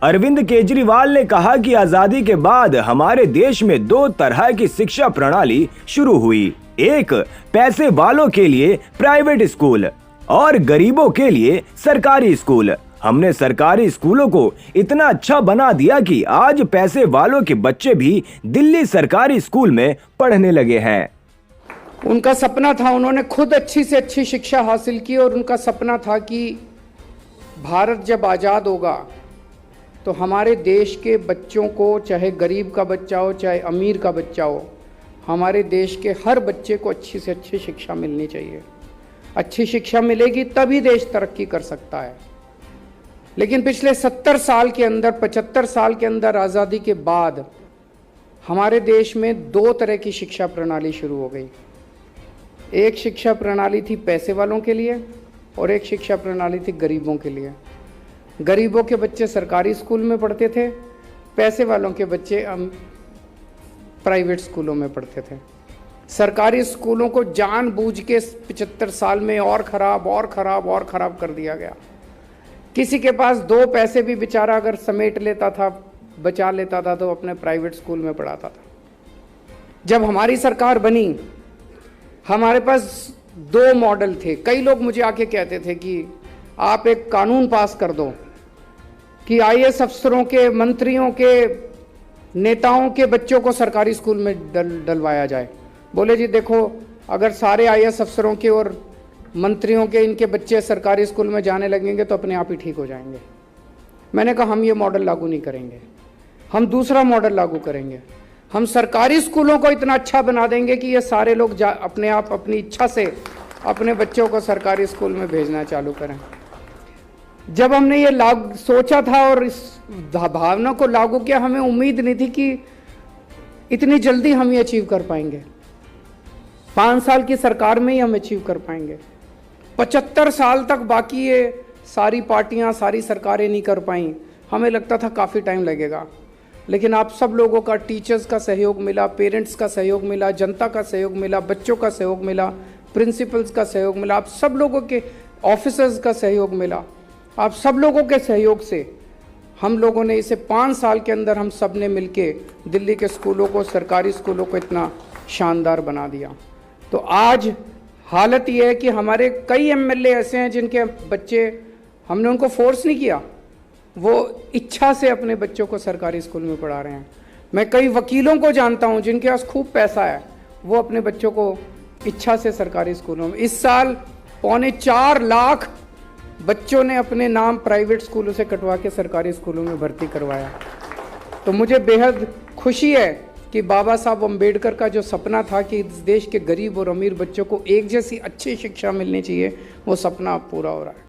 अरविंद केजरीवाल ने कहा कि आजादी के बाद हमारे देश में दो तरह की शिक्षा प्रणाली शुरू हुई। एक पैसे वालों के लिए प्राइवेट स्कूल और गरीबों के लिए सरकारी स्कूल। हमने सरकारी स्कूलों को इतना अच्छा बना दिया कि आज पैसे वालों के बच्चे भी दिल्ली सरकारी स्कूल में पढ़ने लगे हैं। उनका सपना था, उन्होंने खुद अच्छी से अच्छी शिक्षा हासिल की और उनका सपना था कि भारत जब आज़ाद होगा तो हमारे देश के बच्चों को, चाहे गरीब का बच्चा हो चाहे अमीर का बच्चा हो, हमारे देश के हर बच्चे को अच्छी से अच्छी शिक्षा मिलनी चाहिए। अच्छी शिक्षा मिलेगी तभी देश तरक्की कर सकता है। लेकिन पिछले 70 साल के अंदर, 75 साल के अंदर आज़ादी के बाद हमारे देश में दो तरह की शिक्षा प्रणाली शुरू हो गई। एक शिक्षा प्रणाली थी पैसे वालों के लिए और एक शिक्षा प्रणाली थी गरीबों के लिए। गरीबों के बच्चे सरकारी स्कूल में पढ़ते थे, पैसे वालों के बच्चे प्राइवेट स्कूलों में पढ़ते थे। सरकारी स्कूलों को जानबूझ के 75 साल में और ख़राब कर दिया गया। किसी के पास दो पैसे भी बेचारा अगर समेट लेता था, बचा लेता था, तो अपने प्राइवेट स्कूल में पढ़ाता था। जब हमारी सरकार बनी, हमारे पास दो मॉडल थे। कई लोग मुझे आके कहते थे कि आप एक कानून पास कर दो कि आईएएस अफसरों के, मंत्रियों के, नेताओं के बच्चों को सरकारी स्कूल में डलवाया जाए। बोले जी देखो, अगर सारे आईएएस अफसरों के और मंत्रियों के इनके बच्चे सरकारी स्कूल में जाने लगेंगे तो अपने आप ही ठीक हो जाएंगे। मैंने कहा हम ये मॉडल लागू नहीं करेंगे, हम दूसरा मॉडल लागू करेंगे। हम सरकारी स्कूलों को इतना अच्छा बना देंगे कि ये सारे लोग अपने आप अपनी इच्छा से अपने बच्चों को सरकारी स्कूल में भेजना चालू करें। जब हमने ये सोचा था और इस भावना को लागू किया, हमें उम्मीद नहीं थी कि इतनी जल्दी हम ये अचीव कर पाएंगे। 5 साल की सरकार में ही हम अचीव कर पाएंगे। 75 साल तक बाकी ये सारी पार्टियां, सारी सरकारें नहीं कर पाई। हमें लगता था काफ़ी टाइम लगेगा, लेकिन आप सब लोगों का, टीचर्स का सहयोग मिला, पेरेंट्स का सहयोग मिला, जनता का सहयोग मिला, बच्चों का सहयोग मिला, प्रिंसिपल्स का सहयोग मिला, आप सब लोगों के ऑफिसर्स का सहयोग मिला। आप सब लोगों के सहयोग से हम लोगों ने इसे 5 साल के अंदर हम सब ने मिलके दिल्ली के स्कूलों को, सरकारी स्कूलों को इतना शानदार बना दिया। तो आज हालत ये है कि हमारे कई एमएलए ऐसे हैं जिनके बच्चे, हमने उनको फोर्स नहीं किया, वो इच्छा से अपने बच्चों को सरकारी स्कूल में पढ़ा रहे हैं। मैं कई वकीलों को जानता हूं जिनके पास खूब पैसा है, वो अपने बच्चों को इच्छा से सरकारी स्कूलों में, इस साल 4.25 लाख बच्चों ने अपने नाम प्राइवेट स्कूलों से कटवा के सरकारी स्कूलों में भर्ती करवाया। तो मुझे बेहद खुशी है कि बाबा साहब अम्बेडकर का जो सपना था कि इस देश के गरीब और अमीर बच्चों को एक जैसी अच्छी शिक्षा मिलनी चाहिए, वो सपना अब पूरा हो रहा है।